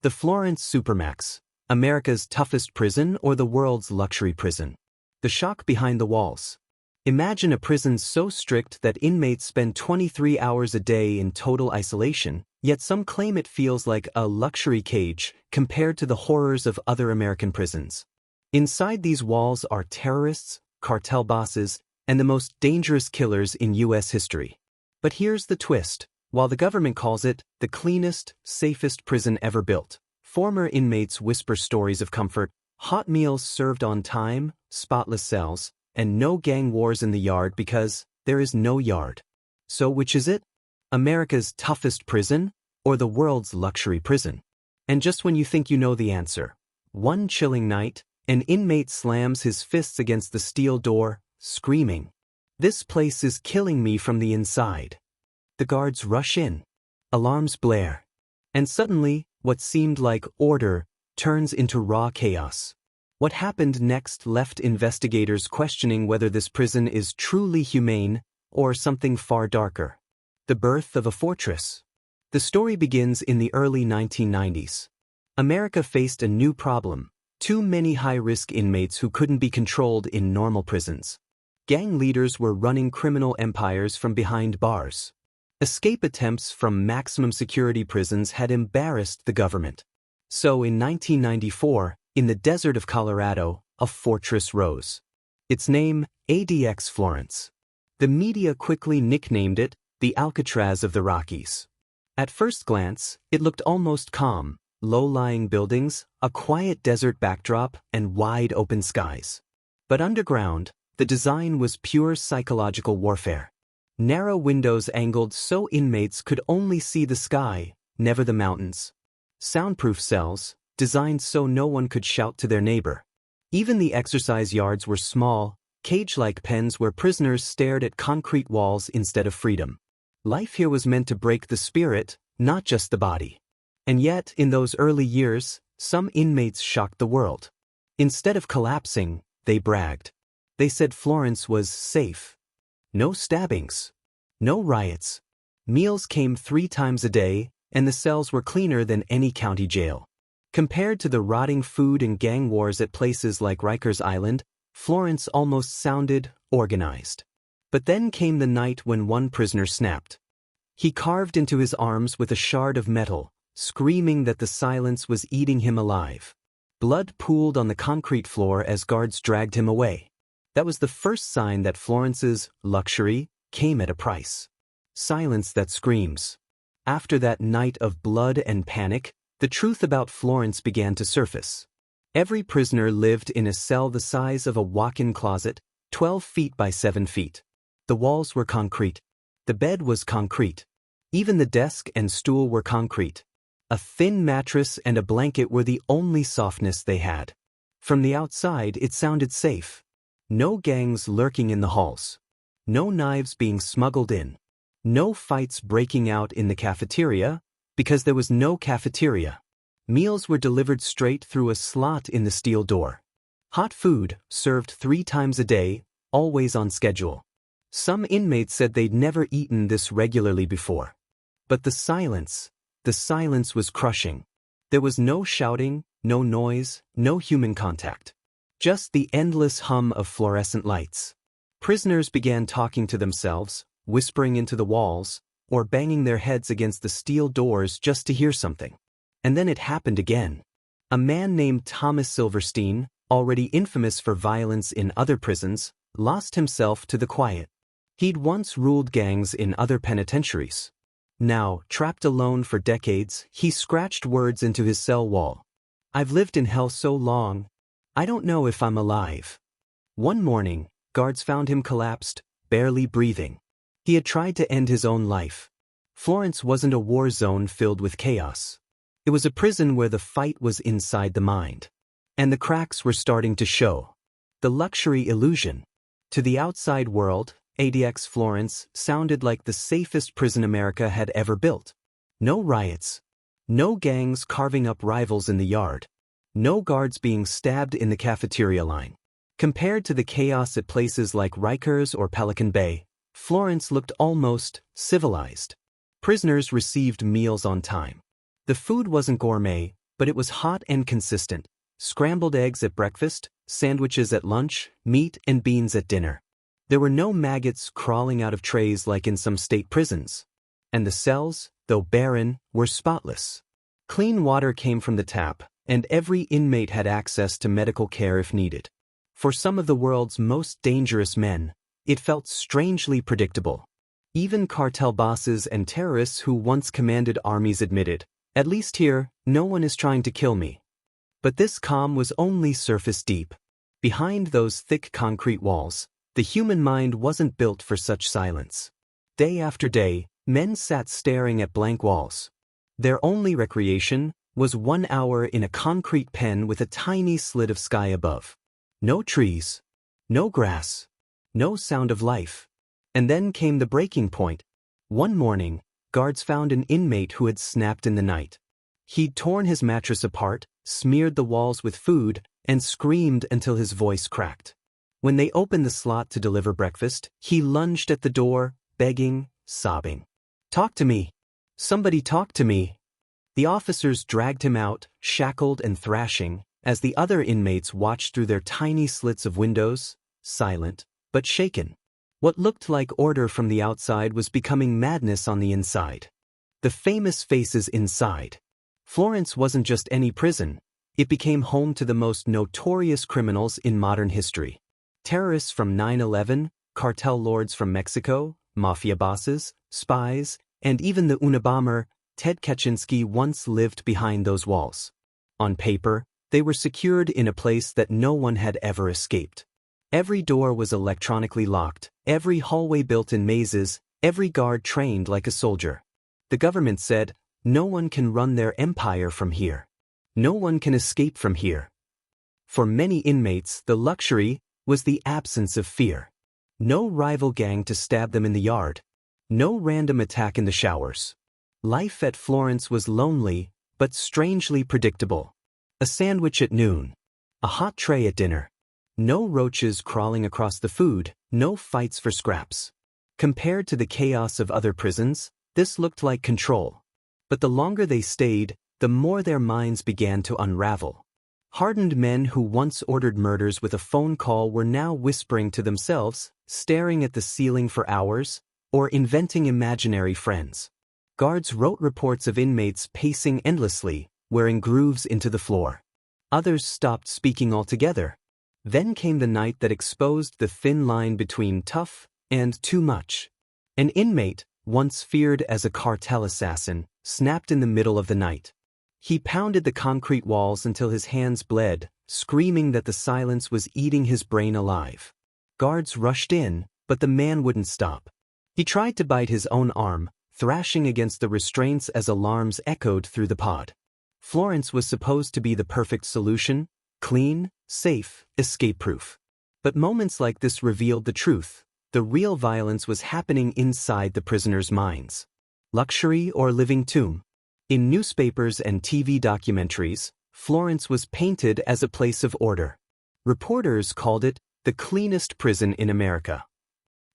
The Florence Supermax, America's toughest prison or the world's luxury prison? The shock behind the walls. Imagine a prison so strict that inmates spend 23 hours a day in total isolation, yet some claim it feels like a luxury cage compared to the horrors of other American prisons. Inside these walls are terrorists, cartel bosses, and the most dangerous killers in U.S. history. But here's the twist. While the government calls it the cleanest, safest prison ever built, former inmates whisper stories of comfort, hot meals served on time, spotless cells, and no gang wars in the yard because there is no yard. So which is it? America's toughest prison or the world's luxury prison? And just when you think you know the answer, one chilling night, an inmate slams his fists against the steel door, screaming, "This place is killing me from the inside." The guards rush in. Alarms blare. And suddenly, what seemed like order turns into raw chaos. What happened next left investigators questioning whether this prison is truly humane or something far darker. The birth of a fortress. The story begins in the early 1990s. America faced a new problem: too many high-risk inmates who couldn't be controlled in normal prisons. Gang leaders were running criminal empires from behind bars. Escape attempts from maximum security prisons had embarrassed the government. So in 1994, in the desert of Colorado, a fortress rose. Its name, ADX Florence. The media quickly nicknamed it the Alcatraz of the Rockies. At first glance, it looked almost calm: low-lying buildings, a quiet desert backdrop, and wide open skies. But underground, the design was pure psychological warfare. Narrow windows angled so inmates could only see the sky, never the mountains. Soundproof cells, designed so no one could shout to their neighbor. Even the exercise yards were small, cage-like pens where prisoners stared at concrete walls instead of freedom. Life here was meant to break the spirit, not just the body. And yet, in those early years, some inmates shocked the world. Instead of collapsing, they bragged. They said Florence was safe. No stabbings. No riots. Meals came 3 times a day, and the cells were cleaner than any county jail. Compared to the rotting food and gang wars at places like Rikers Island, Florence almost sounded organized. But then came the night when one prisoner snapped. He carved into his arms with a shard of metal, screaming that the silence was eating him alive. Blood pooled on the concrete floor as guards dragged him away. That was the first sign that Florence's luxury came at a price. Silence that screams. After that night of blood and panic, the truth about Florence began to surface. Every prisoner lived in a cell the size of a walk-in closet, 12 feet by 7 feet. The walls were concrete. The bed was concrete. Even the desk and stool were concrete. A thin mattress and a blanket were the only softness they had. From the outside, it sounded safe. No gangs lurking in the halls. No knives being smuggled in. No fights breaking out in the cafeteria, because there was no cafeteria. Meals were delivered straight through a slot in the steel door. Hot food, served 3 times a day, always on schedule. Some inmates said they'd never eaten this regularly before. But the silence was crushing. There was no shouting, no noise, no human contact. Just the endless hum of fluorescent lights. Prisoners began talking to themselves, whispering into the walls, or banging their heads against the steel doors just to hear something. And then it happened again. A man named Thomas Silverstein, already infamous for violence in other prisons, lost himself to the quiet. He'd once ruled gangs in other penitentiaries. Now, trapped alone for decades, he scratched words into his cell wall. "I've lived in hell so long, I don't know if I'm alive." One morning, guards found him collapsed, barely breathing. He had tried to end his own life. Florence wasn't a war zone filled with chaos. It was a prison where the fight was inside the mind. And the cracks were starting to show. The luxury illusion. To the outside world, ADX Florence sounded like the safest prison America had ever built. No riots. No gangs carving up rivals in the yard. No guards being stabbed in the cafeteria line. Compared to the chaos at places like Rikers or Pelican Bay, Florence looked almost civilized. Prisoners received meals on time. The food wasn't gourmet, but it was hot and consistent. Scrambled eggs at breakfast, sandwiches at lunch, meat and beans at dinner. There were no maggots crawling out of trays like in some state prisons. And the cells, though barren, were spotless. Clean water came from the tap, and every inmate had access to medical care if needed. For some of the world's most dangerous men, it felt strangely predictable. Even cartel bosses and terrorists who once commanded armies admitted, "At least here, no one is trying to kill me." But this calm was only surface deep. Behind those thick concrete walls, the human mind wasn't built for such silence. Day after day, men sat staring at blank walls. Their only recreation was 1 hour in a concrete pen with a tiny slit of sky above. No trees, no grass, no sound of life. And then came the breaking point. One morning, guards found an inmate who had snapped in the night. He'd torn his mattress apart, smeared the walls with food, and screamed until his voice cracked. When they opened the slot to deliver breakfast, he lunged at the door, begging, sobbing. "Talk to me. Somebody talk to me." The officers dragged him out, shackled and thrashing, as the other inmates watched through their tiny slits of windows, silent, but shaken. What looked like order from the outside was becoming madness on the inside. The famous faces inside. Florence wasn't just any prison. It became home to the most notorious criminals in modern history. Terrorists from 9/11, cartel lords from Mexico, mafia bosses, spies, and even the Unabomber, Ted Kaczynski, once lived behind those walls. On paper, they were secured in a place that no one had ever escaped. Every door was electronically locked, every hallway built in mazes, every guard trained like a soldier. The government said, "No one can run their empire from here. No one can escape from here." For many inmates, the luxury was the absence of fear. No rival gang to stab them in the yard. No random attack in the showers. Life at Florence was lonely, but strangely predictable. A sandwich at noon. A hot tray at dinner. No roaches crawling across the food, no fights for scraps. Compared to the chaos of other prisons, this looked like control. But the longer they stayed, the more their minds began to unravel. Hardened men who once ordered murders with a phone call were now whispering to themselves, staring at the ceiling for hours, or inventing imaginary friends. Guards wrote reports of inmates pacing endlessly, wearing grooves into the floor. Others stopped speaking altogether. Then came the night that exposed the thin line between tough and too much. An inmate, once feared as a cartel assassin, snapped in the middle of the night. He pounded the concrete walls until his hands bled, screaming that the silence was eating his brain alive. Guards rushed in, but the man wouldn't stop. He tried to bite his own arm, thrashing against the restraints as alarms echoed through the pod. Florence was supposed to be the perfect solution, clean, safe, escape-proof. But moments like this revealed the truth. The real violence was happening inside the prisoners' minds. Luxury or living tomb? In newspapers and TV documentaries, Florence was painted as a place of order. Reporters called it the cleanest prison in America.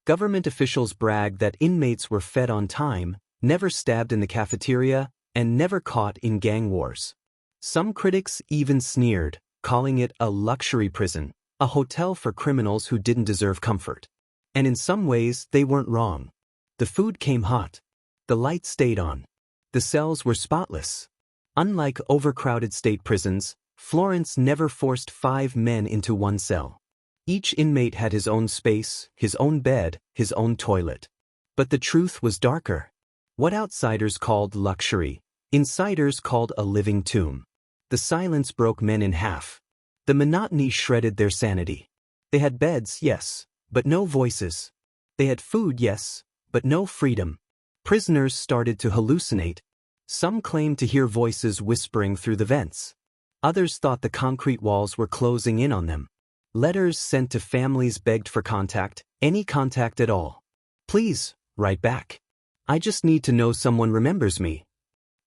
Government officials bragged that inmates were fed on time, never stabbed in the cafeteria, and never caught in gang wars. Some critics even sneered, calling it a luxury prison, a hotel for criminals who didn't deserve comfort. And in some ways, they weren't wrong. The food came hot. The lights stayed on. The cells were spotless. Unlike overcrowded state prisons, Florence never forced 5 men into one cell. Each inmate had his own space, his own bed, his own toilet. But the truth was darker. What outsiders called luxury, insiders called a living tomb. The silence broke men in half. The monotony shredded their sanity. They had beds, yes, but no voices. They had food, yes, but no freedom. Prisoners started to hallucinate. Some claimed to hear voices whispering through the vents. Others thought the concrete walls were closing in on them. Letters sent to families begged for contact, any contact at all. "Please, write back. I just need to know someone remembers me."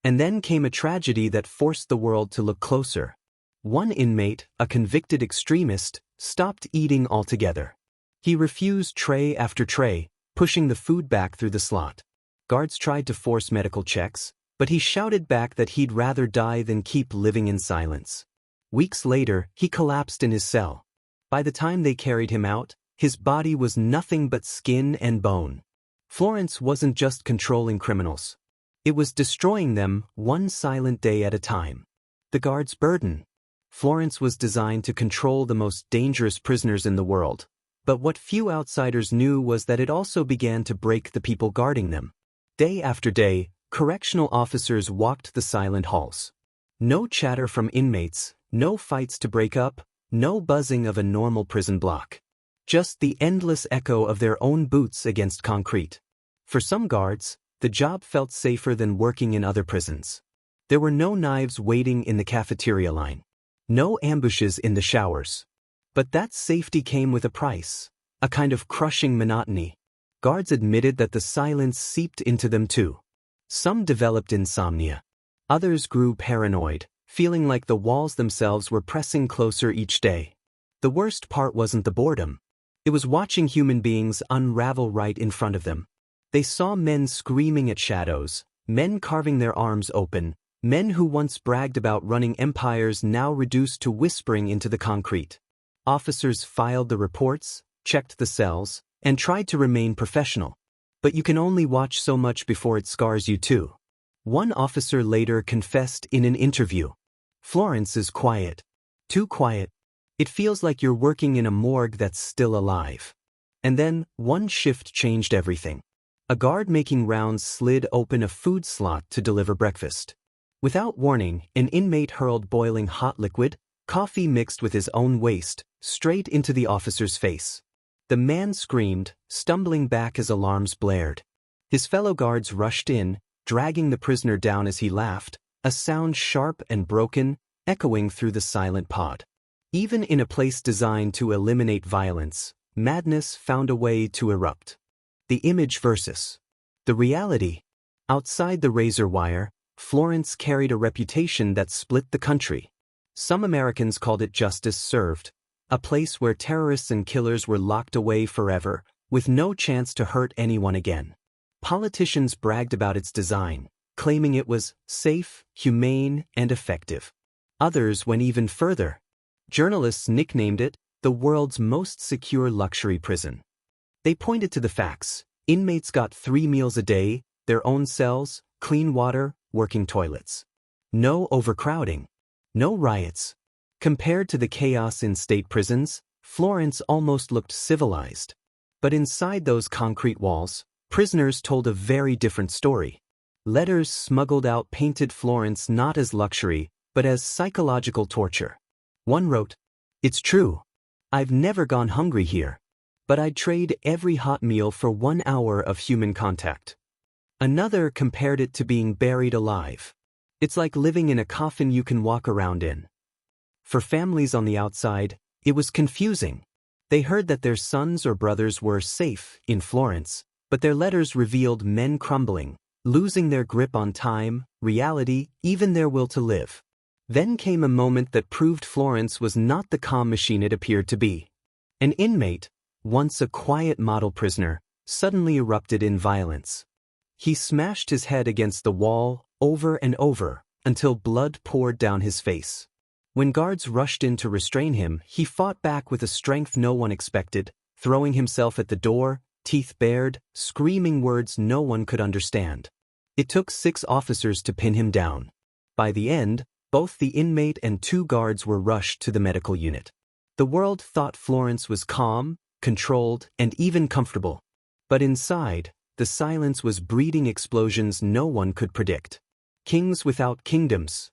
And then came a tragedy that forced the world to look closer. One inmate, a convicted extremist, stopped eating altogether. He refused tray after tray, pushing the food back through the slot. Guards tried to force medical checks, but he shouted back that he'd rather die than keep living in silence. Weeks later, he collapsed in his cell. By the time they carried him out, his body was nothing but skin and bone. Florence wasn't just controlling criminals. It was destroying them one silent day at a time. The guards' burden. Florence was designed to control the most dangerous prisoners in the world, but what few outsiders knew was that it also began to break the people guarding them. Day after day, correctional officers walked the silent halls. No chatter from inmates, no fights to break up, no buzzing of a normal prison block. Just the endless echo of their own boots against concrete. For some guards, the job felt safer than working in other prisons. There were no knives waiting in the cafeteria line. No ambushes in the showers. But that safety came with a price, a kind of crushing monotony. Guards admitted that the silence seeped into them too. Some developed insomnia. Others grew paranoid, feeling like the walls themselves were pressing closer each day. The worst part wasn't the boredom. It was watching human beings unravel right in front of them. They saw men screaming at shadows, men carving their arms open, men who once bragged about running empires now reduced to whispering into the concrete. Officers filed the reports, checked the cells, and tried to remain professional. But you can only watch so much before it scars you too. One officer later confessed in an interview. Florence is quiet. Too quiet. It feels like you're working in a morgue that's still alive. And then, one shift changed everything. A guard making rounds slid open a food slot to deliver breakfast. Without warning, an inmate hurled boiling hot liquid, coffee mixed with his own waste, straight into the officer's face. The man screamed, stumbling back as alarms blared. His fellow guards rushed in, dragging the prisoner down as he laughed, a sound sharp and broken, echoing through the silent pod. Even in a place designed to eliminate violence, madness found a way to erupt. The image versus the reality. Outside the razor wire, Florence carried a reputation that split the country. Some Americans called it justice served, a place where terrorists and killers were locked away forever, with no chance to hurt anyone again. Politicians bragged about its design, claiming it was safe, humane, and effective. Others went even further. Journalists nicknamed it the world's most secure luxury prison. They pointed to the facts. Inmates got 3 meals a day, their own cells, clean water, working toilets. No overcrowding. No riots. Compared to the chaos in state prisons, Florence almost looked civilized. But inside those concrete walls, prisoners told a very different story. Letters smuggled out painted Florence not as luxury, but as psychological torture. One wrote, "It's true. I've never gone hungry here. But I'd trade every hot meal for 1 hour of human contact." Another compared it to being buried alive. It's like living in a coffin you can walk around in. For families on the outside, it was confusing. They heard that their sons or brothers were safe in Florence, but their letters revealed men crumbling, losing their grip on time, reality, even their will to live. Then came a moment that proved Florence was not the calm machine it appeared to be. An inmate, once a quiet model prisoner, suddenly erupted in violence. He smashed his head against the wall over and over until blood poured down his face. When guards rushed in to restrain him, he fought back with a strength no one expected, throwing himself at the door, teeth bared, screaming words no one could understand. It took 6 officers to pin him down. By the end, both the inmate and 2 guards were rushed to the medical unit. The world thought Florence was calm, controlled, and even comfortable. But inside, the silence was breeding explosions no one could predict. Kings without kingdoms.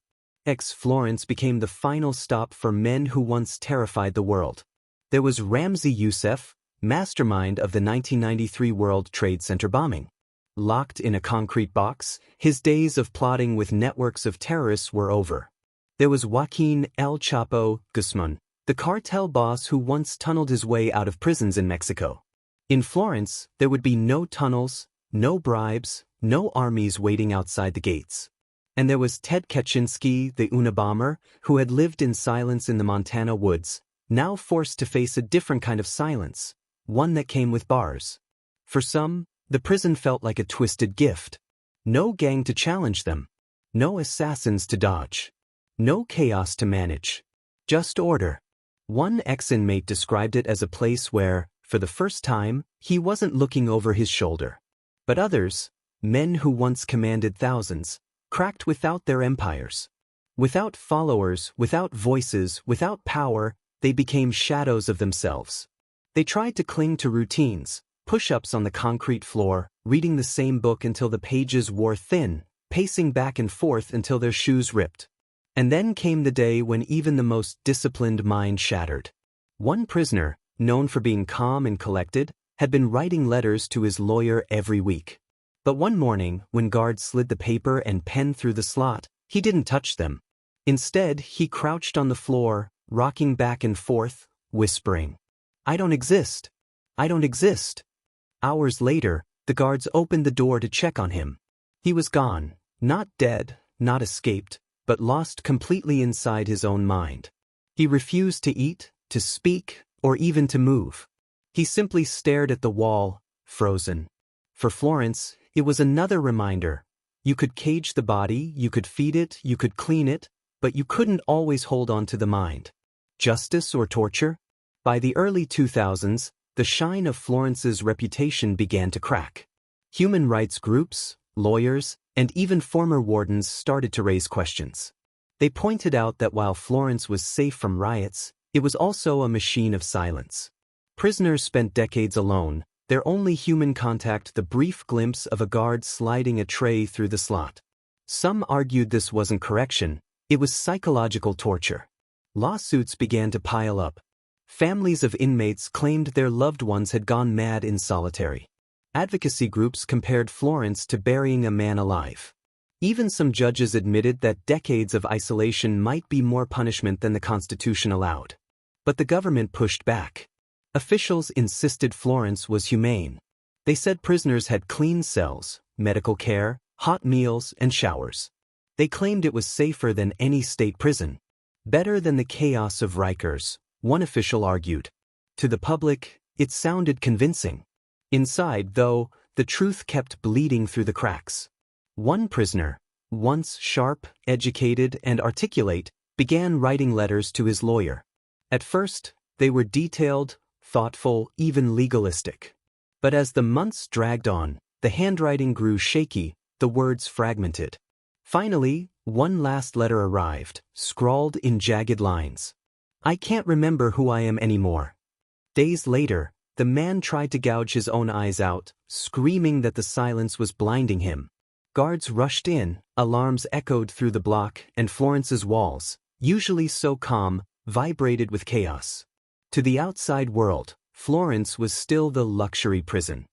ADX Florence became the final stop for men who once terrified the world. There was Ramzi Youssef, mastermind of the 1993 World Trade Center bombing. Locked in a concrete box, his days of plotting with networks of terrorists were over. There was Joaquin El Chapo Guzman, the cartel boss who once tunneled his way out of prisons in Mexico. In Florence, there would be no tunnels, no bribes, no armies waiting outside the gates. And there was Ted Kaczynski, the Unabomber, who had lived in silence in the Montana woods, now forced to face a different kind of silence, one that came with bars. For some, the prison felt like a twisted gift. No gang to challenge them, No assassins to dodge. No chaos to manage. Just order. One ex-inmate described it as a place where, for the first time, he wasn't looking over his shoulder. But others, men who once commanded thousands, cracked without their empires. Without followers, without voices, without power, they became shadows of themselves. They tried to cling to routines, push-ups on the concrete floor, reading the same book until the pages wore thin, pacing back and forth until their shoes ripped. And then came the day when even the most disciplined mind shattered. One prisoner, known for being calm and collected, had been writing letters to his lawyer every week. But one morning, when guards slid the paper and pen through the slot, he didn't touch them. Instead, he crouched on the floor, rocking back and forth, whispering, "I don't exist. I don't exist." Hours later, the guards opened the door to check on him. He was gone, not dead, not escaped, but lost completely inside his own mind. He refused to eat, to speak, or even to move. He simply stared at the wall, frozen. For Florence, it was another reminder. You could cage the body, you could feed it, you could clean it, but you couldn't always hold on to the mind. Justice or torture? By the early 2000s, the shine of Florence's reputation began to crack. Human rights groups, lawyers, and even former wardens started to raise questions. They pointed out that while Florence was safe from riots, it was also a machine of silence. Prisoners spent decades alone, their only human contact the brief glimpse of a guard sliding a tray through the slot. Some argued this wasn't correction, it was psychological torture. Lawsuits began to pile up. Families of inmates claimed their loved ones had gone mad in solitary. Advocacy groups compared Florence to burying a man alive. Even some judges admitted that decades of isolation might be more punishment than the Constitution allowed. But the government pushed back. Officials insisted Florence was humane. They said prisoners had clean cells, medical care, hot meals, and showers. They claimed it was safer than any state prison. Better than the chaos of Rikers, one official argued. To the public, it sounded convincing. Inside, though, the truth kept bleeding through the cracks. One prisoner, once sharp, educated, and articulate, began writing letters to his lawyer. At first, they were detailed, thoughtful, even legalistic. But as the months dragged on, the handwriting grew shaky, the words fragmented. Finally, one last letter arrived, scrawled in jagged lines. "I can't remember who I am anymore." Days later, the man tried to gouge his own eyes out, screaming that the silence was blinding him. Guards rushed in, alarms echoed through the block, and Florence's walls, usually so calm, vibrated with chaos. To the outside world, Florence was still the luxury prison.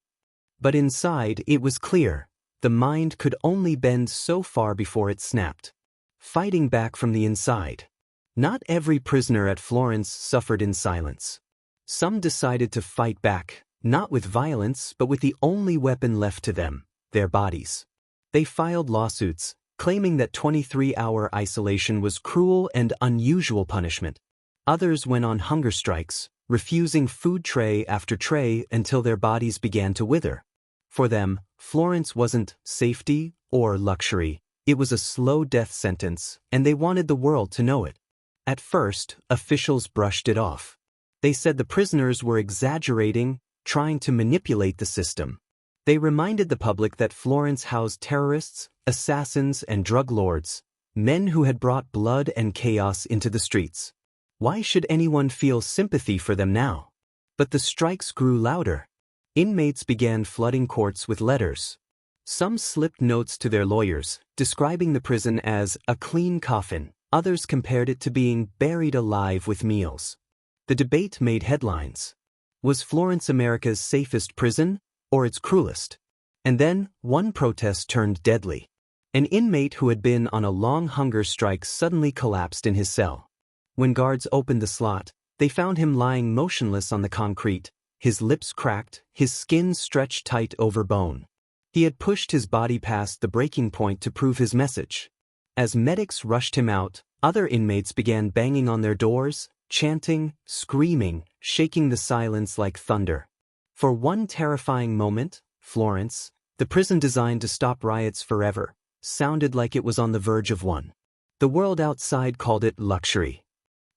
But inside, it was clear, the mind could only bend so far before it snapped. Fighting back from the inside. Not every prisoner at Florence suffered in silence. Some decided to fight back, not with violence but with the only weapon left to them, their bodies. They filed lawsuits, claiming that 23-hour isolation was cruel and unusual punishment. Others went on hunger strikes, refusing food tray after tray until their bodies began to wither. For them, Florence wasn't safety or luxury, it was a slow death sentence, and they wanted the world to know it. At first, officials brushed it off. They said the prisoners were exaggerating, trying to manipulate the system. They reminded the public that Florence housed terrorists, assassins, and drug lords, men who had brought blood and chaos into the streets. Why should anyone feel sympathy for them now? But the strikes grew louder. Inmates began flooding courts with letters. Some slipped notes to their lawyers, describing the prison as a clean coffin. Others compared it to being buried alive with meals. The debate made headlines. Was Florence America's safest prison, or its cruelest? And then, one protest turned deadly. An inmate who had been on a long hunger strike suddenly collapsed in his cell. When guards opened the slot, they found him lying motionless on the concrete, his lips cracked, his skin stretched tight over bone. He had pushed his body past the breaking point to prove his message. As medics rushed him out, other inmates began banging on their doors, chanting, screaming, shaking the silence like thunder. For one terrifying moment, Florence, the prison designed to stop riots forever, sounded like it was on the verge of one. The world outside called it luxury.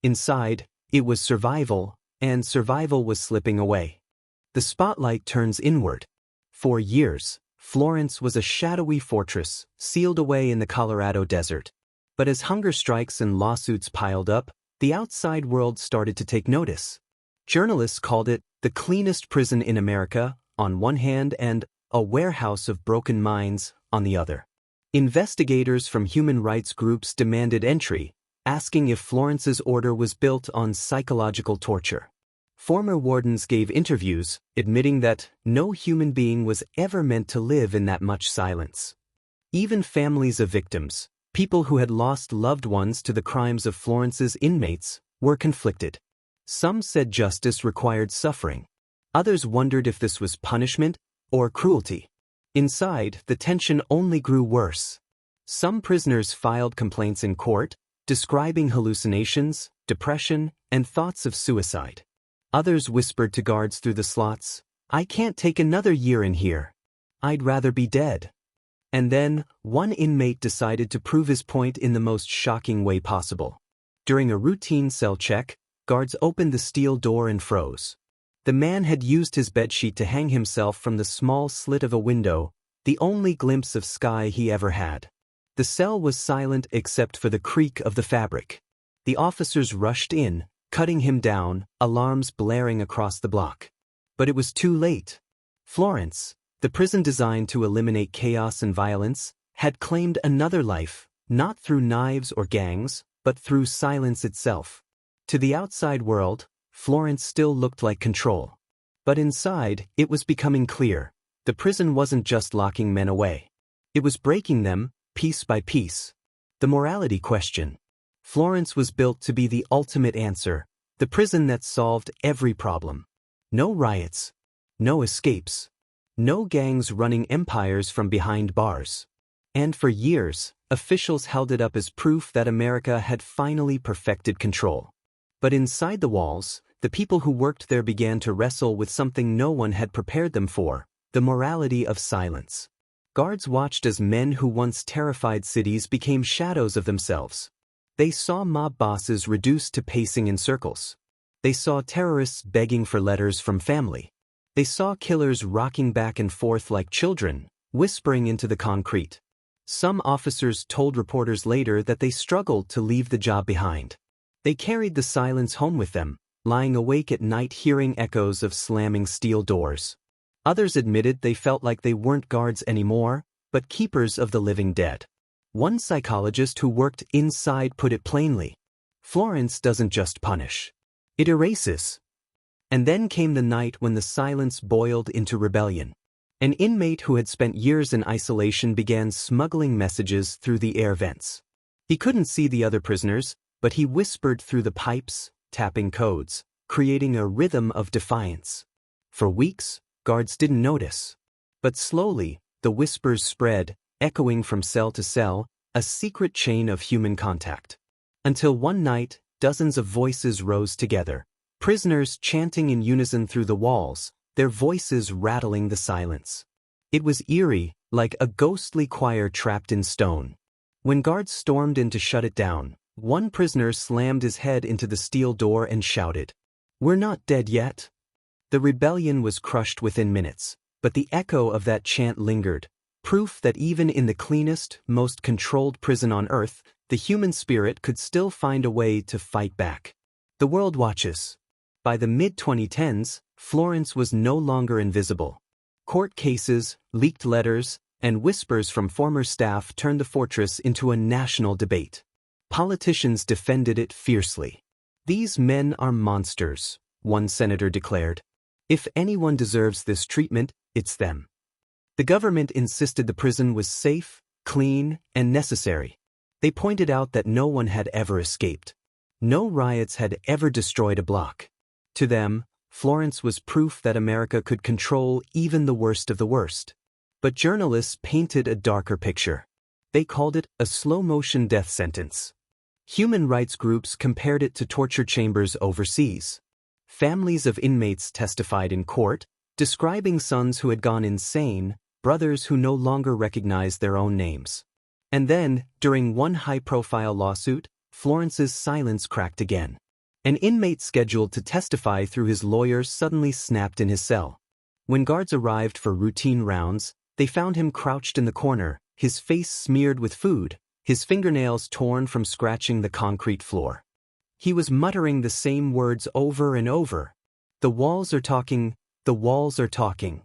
Inside, it was survival, and survival was slipping away. The spotlight turns inward. For years, Florence was a shadowy fortress, sealed away in the Colorado desert. But as hunger strikes and lawsuits piled up, the outside world started to take notice. Journalists called it the cleanest prison in America, on one hand, and a warehouse of broken minds, on the other. Investigators from human rights groups demanded entry, asking if Florence's order was built on psychological torture. Former wardens gave interviews, admitting that no human being was ever meant to live in that much silence. Even families of victims, people who had lost loved ones to the crimes of Florence's inmates, were conflicted. Some said justice required suffering. Others wondered if this was punishment or cruelty. Inside, the tension only grew worse. Some prisoners filed complaints in court, describing hallucinations, depression, and thoughts of suicide. Others whispered to guards through the slots, "I can't take another year in here. I'd rather be dead." And then, one inmate decided to prove his point in the most shocking way possible. During a routine cell check, guards opened the steel door and froze. The man had used his bedsheet to hang himself from the small slit of a window, the only glimpse of sky he ever had. The cell was silent except for the creak of the fabric. The officers rushed in, cutting him down, alarms blaring across the block. But it was too late. Florence, the prison designed to eliminate chaos and violence, had claimed another life, not through knives or gangs, but through silence itself. To the outside world, Florence still looked like control. But inside, it was becoming clear. The prison wasn't just locking men away. It was breaking them, piece by piece. The morality question. Florence was built to be the ultimate answer, the prison that solved every problem. No riots. No escapes. No gangs running empires from behind bars. And for years, officials held it up as proof that America had finally perfected control. But inside the walls, the people who worked there began to wrestle with something no one had prepared them for, the morality of silence. Guards watched as men who once terrified cities became shadows of themselves. They saw mob bosses reduced to pacing in circles. They saw terrorists begging for letters from family. They saw killers rocking back and forth like children, whispering into the concrete. Some officers told reporters later that they struggled to leave the job behind. They carried the silence home with them, lying awake at night hearing echoes of slamming steel doors. Others admitted they felt like they weren't guards anymore, but keepers of the living dead. One psychologist who worked inside put it plainly. Florence doesn't just punish. It erases. And then came the night when the silence boiled into rebellion. An inmate who had spent years in isolation began smuggling messages through the air vents. He couldn't see the other prisoners, but he whispered through the pipes, tapping codes, creating a rhythm of defiance. For weeks, guards didn't notice. But slowly, the whispers spread, echoing from cell to cell, a secret chain of human contact. Until one night, dozens of voices rose together, prisoners chanting in unison through the walls, their voices rattling the silence. It was eerie, like a ghostly choir trapped in stone. When guards stormed in to shut it down, one prisoner slammed his head into the steel door and shouted, "We're not dead yet." The rebellion was crushed within minutes, but the echo of that chant lingered, proof that even in the cleanest, most controlled prison on earth, the human spirit could still find a way to fight back. The world watches. By the mid-2010s, Florence was no longer invisible. Court cases, leaked letters, and whispers from former staff turned the fortress into a national debate. Politicians defended it fiercely. "These men are monsters," one senator declared. "If anyone deserves this treatment, it's them." The government insisted the prison was safe, clean, and necessary. They pointed out that no one had ever escaped. No riots had ever destroyed a block. To them, Florence was proof that America could control even the worst of the worst. But journalists painted a darker picture. They called it a slow-motion death sentence. Human rights groups compared it to torture chambers overseas. Families of inmates testified in court, describing sons who had gone insane, brothers who no longer recognized their own names. And then, during one high-profile lawsuit, Florence's silence cracked again. An inmate scheduled to testify through his lawyer suddenly snapped in his cell. When guards arrived for routine rounds, they found him crouched in the corner, his face smeared with food, his fingernails torn from scratching the concrete floor. He was muttering the same words over and over. "The walls are talking, the walls are talking."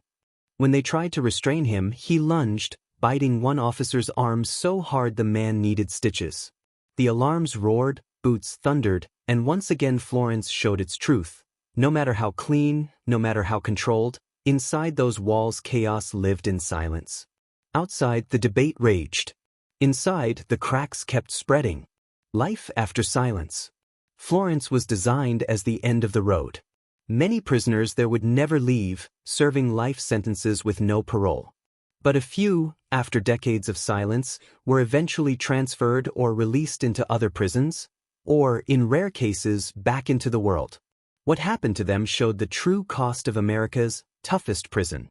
When they tried to restrain him, he lunged, biting one officer's arm so hard the man needed stitches. The alarms roared, boots thundered, and once again Florence showed its truth. No matter how clean, no matter how controlled, inside those walls chaos lived in silence. Outside, the debate raged. Inside, the cracks kept spreading. Life after silence. Florence was designed as the end of the road. Many prisoners there would never leave, serving life sentences with no parole. But a few, after decades of silence, were eventually transferred or released into other prisons, or, in rare cases, back into the world. What happened to them showed the true cost of America's toughest prison.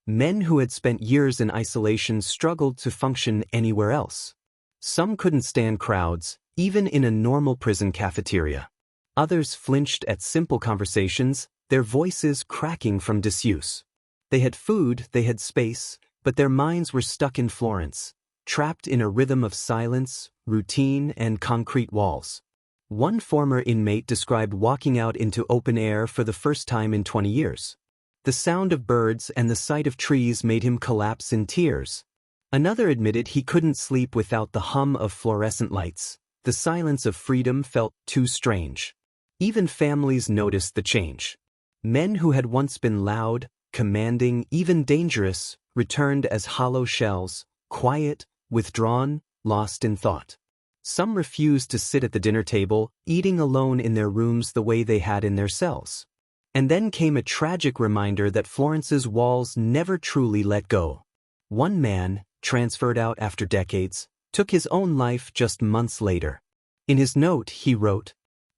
Men who had spent years in isolation struggled to function anywhere else. Some couldn't stand crowds, even in a normal prison cafeteria. Others flinched at simple conversations, their voices cracking from disuse. They had food, they had space, but their minds were stuck in Florence, trapped in a rhythm of silence, routine, and concrete walls. One former inmate described walking out into open air for the first time in 20 years. The sound of birds and the sight of trees made him collapse in tears. Another admitted he couldn't sleep without the hum of fluorescent lights. The silence of freedom felt too strange. Even families noticed the change. Men who had once been loud, commanding, even dangerous, returned as hollow shells, quiet, withdrawn, lost in thought. Some refused to sit at the dinner table, eating alone in their rooms the way they had in their cells. And then came a tragic reminder that Florence's walls never truly let go. One man, transferred out after decades, took his own life just months later. In his note, he wrote,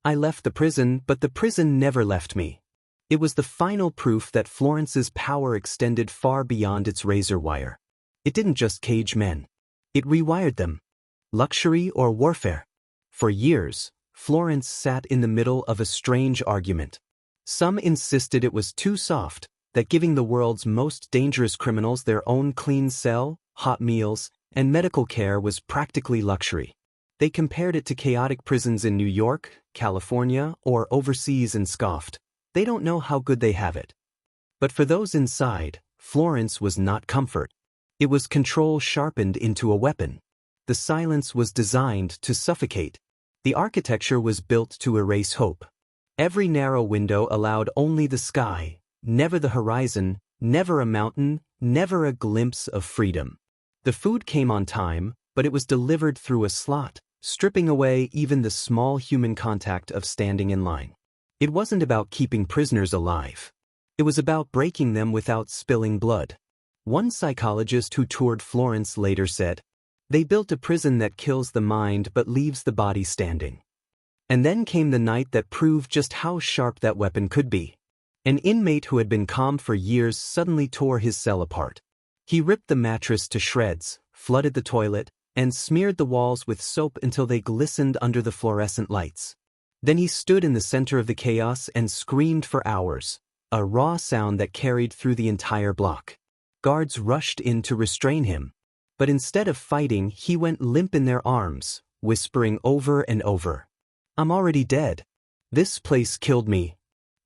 "I left the prison, but the prison never left me." It was the final proof that Florence's power extended far beyond its razor wire. It didn't just cage men. It rewired them. Luxury or warfare? For years, Florence sat in the middle of a strange argument. Some insisted it was too soft, that giving the world's most dangerous criminals their own clean cell, hot meals, and medical care was practically luxury. They compared it to chaotic prisons in New York, California, or overseas and scoffed. They don't know how good they have it. But for those inside, Florence was not comfort. It was control sharpened into a weapon. The silence was designed to suffocate. The architecture was built to erase hope. Every narrow window allowed only the sky, never the horizon, never a mountain, never a glimpse of freedom. The food came on time, but it was delivered through a slot, stripping away even the small human contact of standing in line. It wasn't about keeping prisoners alive. It was about breaking them without spilling blood. One psychologist who toured Florence later said, "They built a prison that kills the mind but leaves the body standing." And then came the night that proved just how sharp that weapon could be. An inmate who had been calm for years suddenly tore his cell apart. He ripped the mattress to shreds, flooded the toilet, and smeared the walls with soap until they glistened under the fluorescent lights. Then he stood in the center of the chaos and screamed for hours, a raw sound that carried through the entire block. Guards rushed in to restrain him. But instead of fighting, he went limp in their arms, whispering over and over, "I'm already dead. This place killed me."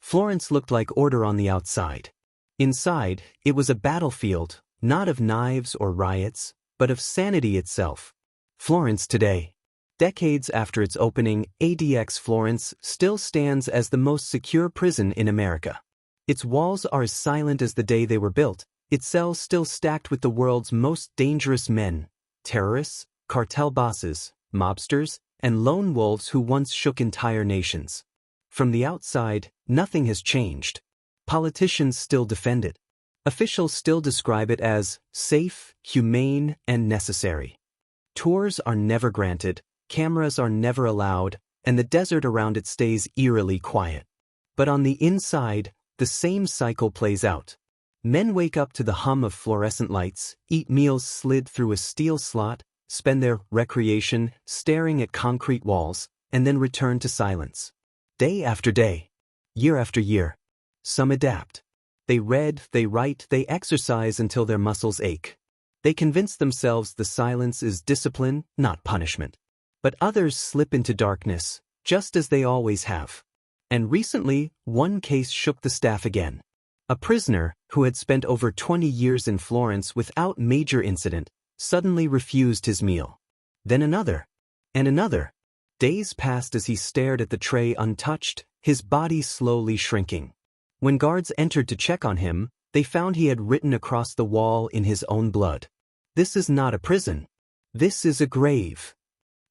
Florence looked like order on the outside. Inside, it was a battlefield, not of knives or riots, but of sanity itself. Florence today. Decades after its opening, ADX Florence still stands as the most secure prison in America. Its walls are as silent as the day they were built, its cells still stacked with the world's most dangerous men, terrorists, cartel bosses, mobsters, and lone wolves who once shook entire nations. From the outside, nothing has changed. Politicians still defend it. Officials still describe it as safe, humane, and necessary. Tours are never granted, cameras are never allowed, and the desert around it stays eerily quiet. But on the inside, the same cycle plays out. Men wake up to the hum of fluorescent lights, eat meals slid through a steel slot, spend their recreation staring at concrete walls, and then return to silence. Day after day, year after year. Some adapt. They read, they write, they exercise until their muscles ache. They convince themselves the silence is discipline, not punishment. But others slip into darkness, just as they always have. And recently, one case shook the staff again. A prisoner, who had spent over 20 years in Florence without major incident, suddenly refused his meal. Then another. And another. Days passed as he stared at the tray untouched, his body slowly shrinking. When guards entered to check on him, they found he had written across the wall in his own blood, "This is not a prison. This is a grave."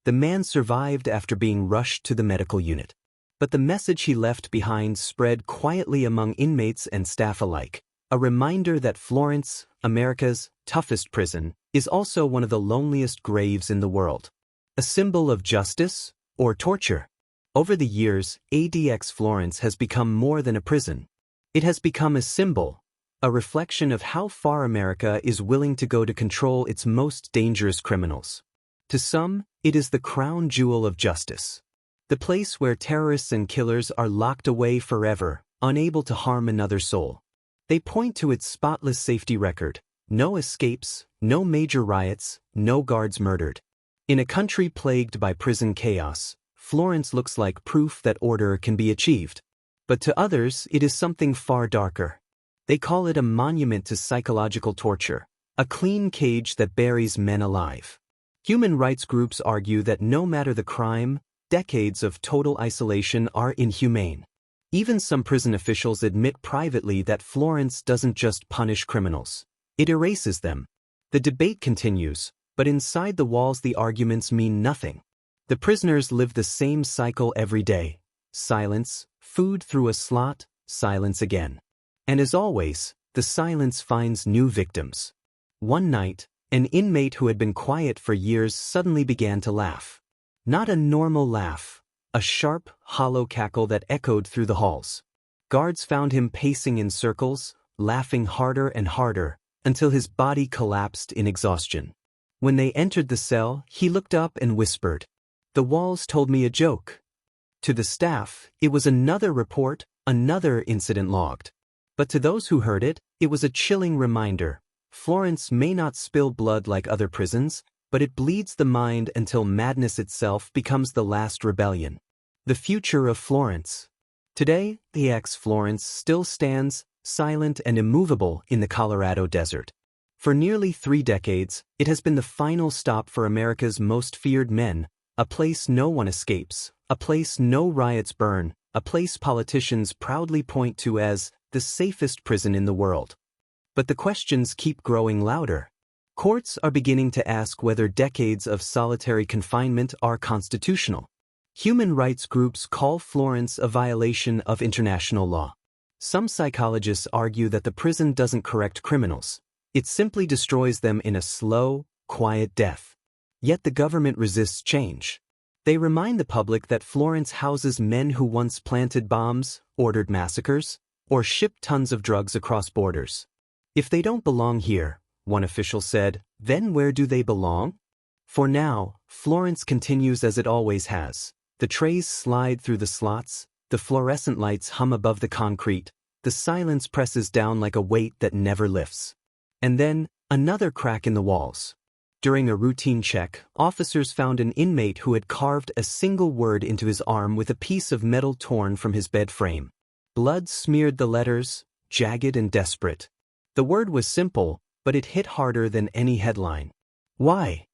The man survived after being rushed to the medical unit. But the message he left behind spread quietly among inmates and staff alike, a reminder that Florence, America's toughest prison, is also one of the loneliest graves in the world. A symbol of justice or torture. Over the years, ADX Florence has become more than a prison. It has become a symbol, a reflection of how far America is willing to go to control its most dangerous criminals. To some, it is the crown jewel of justice. The place where terrorists and killers are locked away forever, unable to harm another soul. They point to its spotless safety record: no escapes, no major riots, no guards murdered. In a country plagued by prison chaos, Florence looks like proof that order can be achieved. But to others, it is something far darker. They call it a monument to psychological torture, a clean cage that buries men alive. Human rights groups argue that no matter the crime, decades of total isolation are inhumane. Even some prison officials admit privately that Florence doesn't just punish criminals, it erases them. The debate continues, but inside the walls the arguments mean nothing. The prisoners live the same cycle every day: silence, food through a slot, silence again. And as always, the silence finds new victims. One night, an inmate who had been quiet for years suddenly began to laugh. Not a normal laugh, a sharp, hollow cackle that echoed through the halls. Guards found him pacing in circles, laughing harder and harder, until his body collapsed in exhaustion. When they entered the cell, he looked up and whispered, "The walls told me a joke." To the staff, it was another report, another incident logged. But to those who heard it, it was a chilling reminder: Florence may not spill blood like other prisons, but it bleeds the mind until madness itself becomes the last rebellion. The future of Florence. Today, ADX Florence still stands, silent and immovable, in the Colorado desert. For nearly 3 decades, it has been the final stop for America's most feared men, a place no one escapes, a place no riots burn, a place politicians proudly point to as the safest prison in the world. But the questions keep growing louder. Courts are beginning to ask whether decades of solitary confinement are constitutional. Human rights groups call Florence a violation of international law. Some psychologists argue that the prison doesn't correct criminals. It simply destroys them in a slow, quiet death. Yet the government resists change. They remind the public that Florence houses men who once planted bombs, ordered massacres, or shipped tons of drugs across borders. If they don't belong here, one official said, then where do they belong? For now, Florence continues as it always has. The trays slide through the slots, the fluorescent lights hum above the concrete, the silence presses down like a weight that never lifts. And then, another crack in the walls. During a routine check, officers found an inmate who had carved a single word into his arm with a piece of metal torn from his bed frame. Blood smeared the letters, jagged and desperate. The word was simple, but it hit harder than any headline. Why?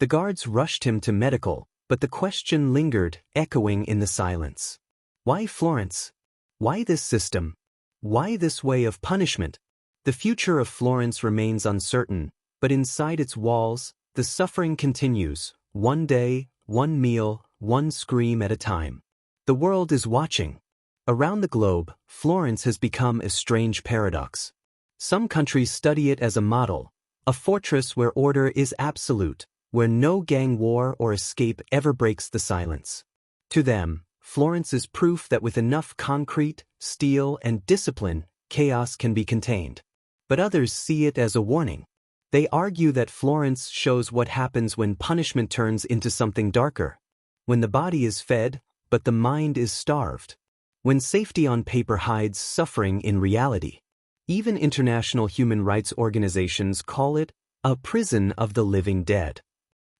The guards rushed him to medical, but the question lingered, echoing in the silence. Why Florence? Why this system? Why this way of punishment? The future of Florence remains uncertain, but inside its walls, the suffering continues, one day, one meal, one scream at a time. The world is watching. Around the globe, Florence has become a strange paradox. Some countries study it as a model, a fortress where order is absolute, where no gang war or escape ever breaks the silence. To them, Florence is proof that with enough concrete, steel, and discipline, chaos can be contained. But others see it as a warning. They argue that Florence shows what happens when punishment turns into something darker. When the body is fed, but the mind is starved. When safety on paper hides suffering in reality. Even international human rights organizations call it a prison of the living dead.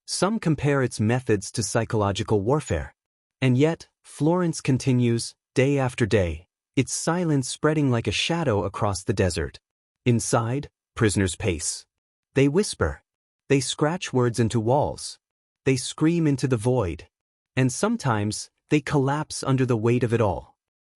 Some compare its methods to psychological warfare. And yet, Florence continues, day after day, its silence spreading like a shadow across the desert. Inside, prisoners pace. They whisper. They scratch words into walls. They scream into the void. And sometimes, they collapse under the weight of it all.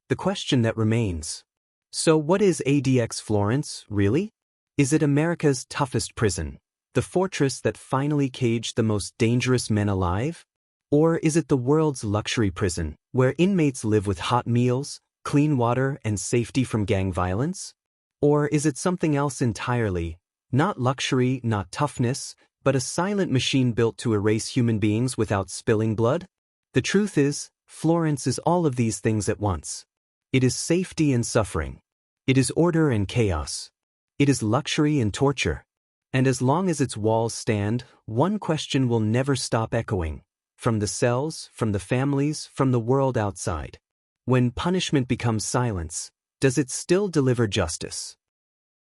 The question that remains. So what is ADX Florence, really? Is it America's toughest prison? The fortress that finally caged the most dangerous men alive? Or is it the world's luxury prison, where inmates live with hot meals, clean water, and safety from gang violence? Or is it something else entirely? Not luxury, not toughness, but a silent machine built to erase human beings without spilling blood? The truth is, Florence is all of these things at once. It is safety and suffering. It is order and chaos. It is luxury and torture. And as long as its walls stand, one question will never stop echoing. From the cells, from the families, from the world outside. When punishment becomes silence, does it still deliver justice?